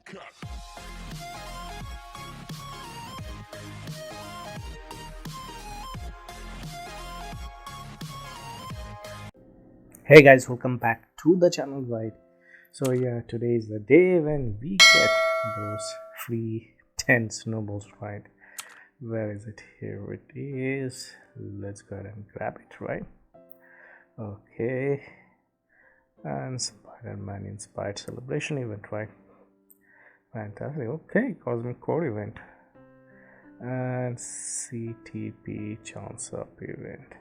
Hey guys, welcome back to the channel, right? So yeah, today is the day when we get those free 10 snowballs, right? Where is it? Here it is. Let's go ahead and grab it, right? Okay. And Spider-Man inspired celebration event, right? Fantastic. Okay, cosmic core event and CTP chance up event.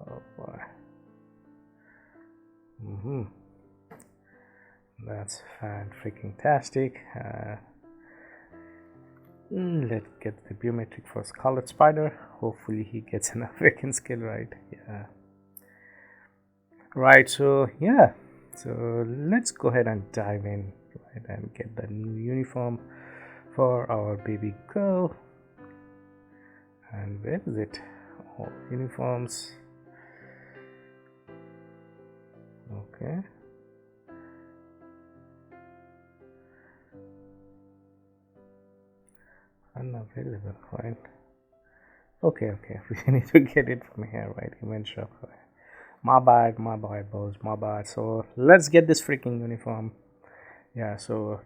Oh boy. That's fan-freaking-tastic. Let's get the biometric for Scarlet Spider. Hopefully he gets enough freaking skill, right? Yeah. Right, so yeah. So let's go ahead and dive in, right, and get the new uniform for our baby girl. And where is it? All uniforms. Okay. Unavailable, right? Okay, we need to get it from here, right? Event shop, right? My bad, boss, my bad. So let's get this freaking uniform. Yeah, so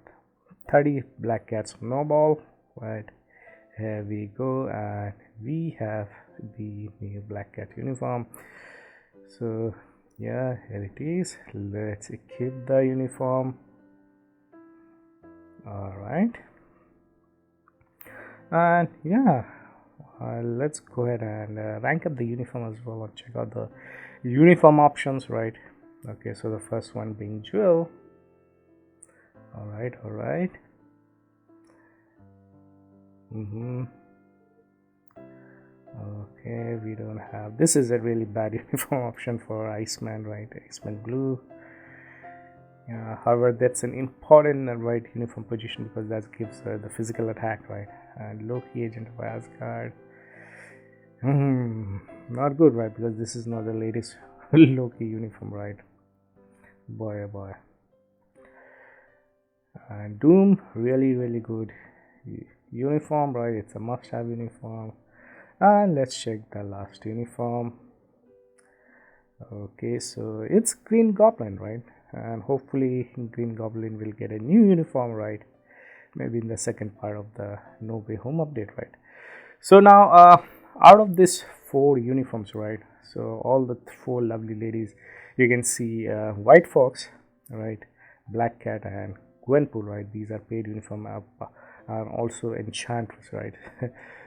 30 black cats snowball, right? Here we go, and we have the new black cat uniform. So yeah, here it is. Let's equip the uniform. All right, and yeah, let's go ahead and rank up the uniform as well and check out the uniform options, right? Okay, so the first one being jewel. All right. Okay, we don't have, this is a really bad uniform option for Iceman, right? Iceman blue. Yeah, however, that's an important right uniform position because that gives the physical attack, right? And Loki, Agent of Asgard. Not good, right? Because this is not the latest Loki uniform, right? Boy, oh boy. And Doom, really good uniform, right? It's a must-have uniform. And let's check the last uniform. Okay, so it's Green Goblin, right? And hopefully Green Goblin will get a new uniform, right? Maybe in the second part of the No Way Home update, right? So now out of this 4 uniforms, right? So all the 4 lovely ladies, you can see White Fox, right? Black Cat and Gwenpool, right? These are paid uniform, and also Enchantress, right?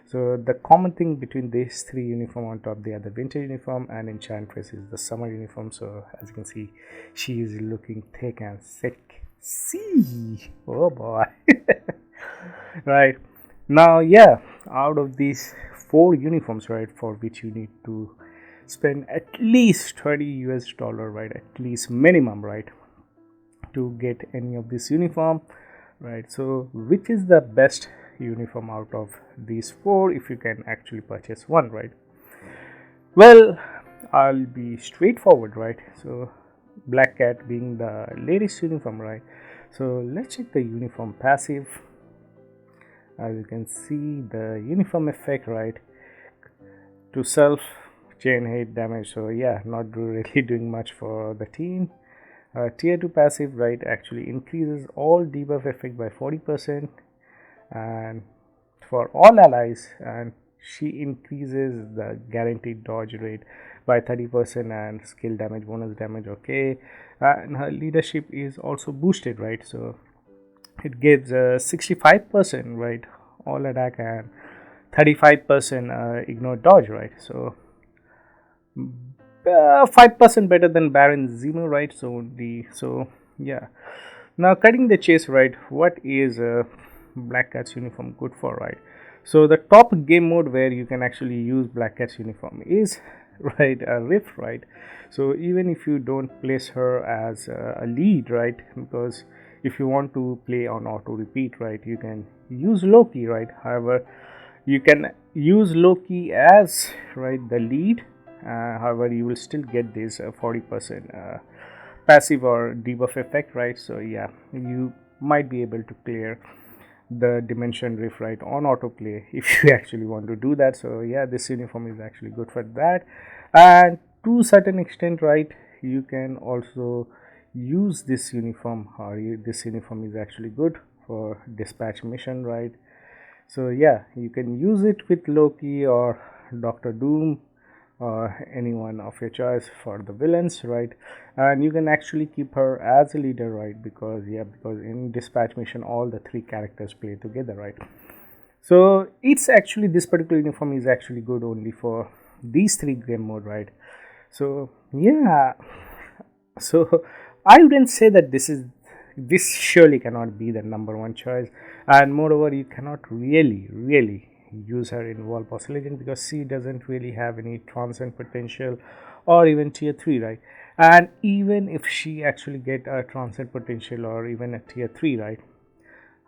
So the common thing between these 3 uniform on top, they are the winter uniform, and Enchantress is the summer uniform. So as you can see, she is looking thick and sexy. Oh boy. Right now, yeah, out of these 4 uniforms, right, for which you need to spend at least $30 right, at least minimum, right, to get any of this uniform, right? So which is the best uniform out of these 4 if you can actually purchase one, right? Well, I'll be straightforward, right? So Black Cat being the latest uniform, right? So let's check the uniform passive. As you can see, the uniform effect, right, to self chain hit damage. So yeah, not really doing much for the team. Tier 2 passive, right, actually increases all debuff effect by 40% and for all allies, and she increases the guaranteed dodge rate by 30% and skill damage bonus damage. Okay, and her leadership is also boosted, right? So it gives 65%, right, all attack and 35% ignore dodge, right? So 5% better than Baron Zemo, right? So yeah, now cutting the chase, right, what is Black Cat's uniform good for, right? So the top game mode where you can actually use Black Cat's uniform is right a Rift, right? So even if you don't place her as a lead, right, because if you want to play on auto repeat, right, you can use Loki, right? However, you can use Loki as right the lead, however you will still get this 40% passive or debuff effect, right? So yeah, you might be able to clear the dimension rift right on autoplay if you actually want to do that. So yeah, this uniform is actually good for that. And to certain extent, right, you can also use this uniform, or this uniform is actually good for dispatch mission, right? So yeah, you can use it with Loki or Doctor Doom or anyone of your choice for the villains, right? And you can actually keep her as a leader, right? Because because in dispatch mission all the three characters play together, right? So it's actually, this particular uniform is actually good only for these three game mode, right? So yeah, so I wouldn't say that this surely cannot be the number one choice, and moreover you cannot really use her in World Boss Legend because she doesn't really have any transcend potential or even tier 3, right? And even if she actually get a transcend potential or even a tier 3, right,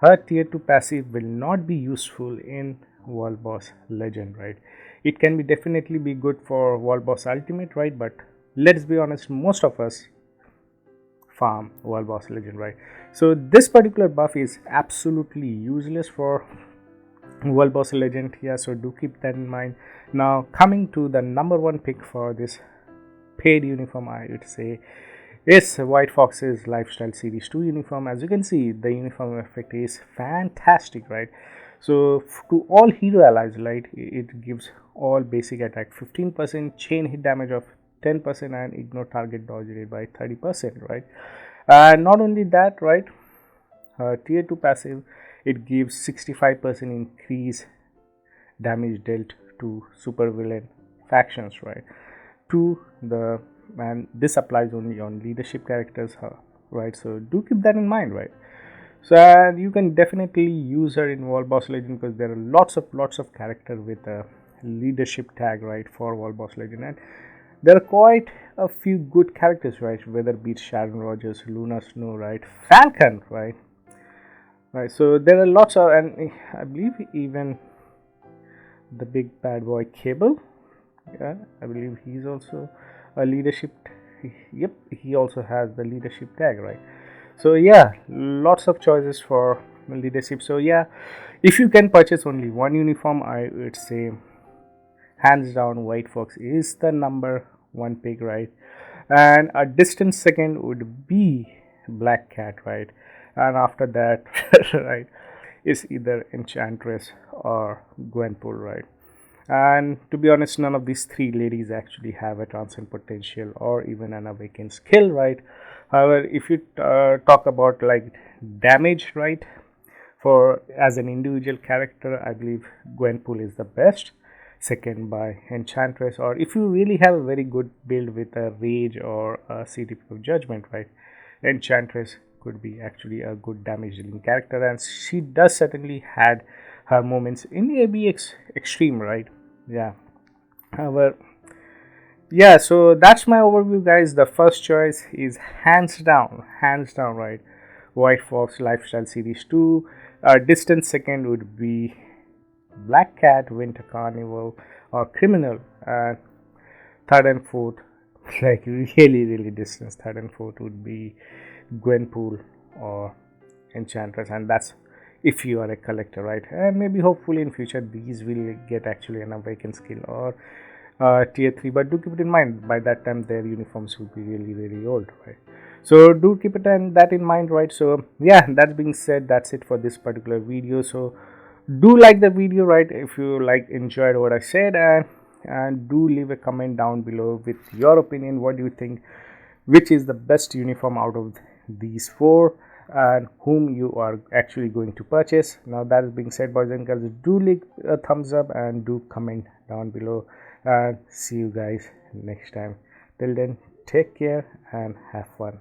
her tier 2 passive will not be useful in World Boss Legend, right? It can be definitely be good for World Boss Ultimate, right? But let's be honest, most of us farm World Boss Legend, right? So this particular buff is absolutely useless for World Boss Legend here, so do keep that in mind. Now coming to the number one pick for this paid uniform, I would say is White Fox's Lifestyle Series 2 uniform. As you can see, the uniform effect is fantastic, right? So to all hero allies, right, it gives all basic attack 15%, chain hit damage of 10%, and ignore target dodge rate by 30%, right? And not only that, right, tier 2 passive, it gives 65% increase damage dealt to supervillain factions, right? To the, and this applies only on leadership characters, right? So do keep that in mind, right? So and you can definitely use her in World Boss Legend because there are lots of character with a leadership tag, right, for World Boss Legend, and there are quite a few good characters, right? Whether it be Sharon Rogers, Luna Snow, right, Falcon, right? Right. So there are lots of, and I believe even the big bad boy Cable. Yeah, I believe he's also a leadership. Yep, he also has the leadership tag, right? So yeah, lots of choices for leadership. So yeah, if you can purchase only one uniform, I would say hands down White Fox is the number one pick, right? And a distant second would be Black Cat, right? And after that, right, is either Enchantress or Gwenpool, right? And to be honest, none of these three ladies actually have a transcend potential or even an awakened skill, right? However, if you talk about like damage, right, for as an individual character, I believe Gwenpool is the best, second by Enchantress, or if you really have a very good build with a Rage or a CTP of Judgment, right, Enchantress could be actually a good damage dealing character, and she does certainly had her moments in ABX Extreme, right? Yeah. However, yeah, so that's my overview, guys. The first choice is hands down, right, White Fox Lifestyle Series 2. Distant second would be Black Cat, Winter Carnival, or Criminal. Third and fourth, like really distance, third and fourth would be Gwenpool or Enchantress, and that's if you are a collector, right? And maybe hopefully in future these will get actually an awakened skill or tier 3, but do keep it in mind by that time their uniforms will be really old, right? So do keep it that in mind, right? So yeah, that being said, that's it for this particular video. So do like the video, right, if you enjoyed what I said, and do leave a comment down below with your opinion. What do you think, which is the best uniform out of these four, and whom you are actually going to purchase? Now that being said, boys and girls, do leave a thumbs up and do comment down below, and see you guys next time. Till then, take care and have fun.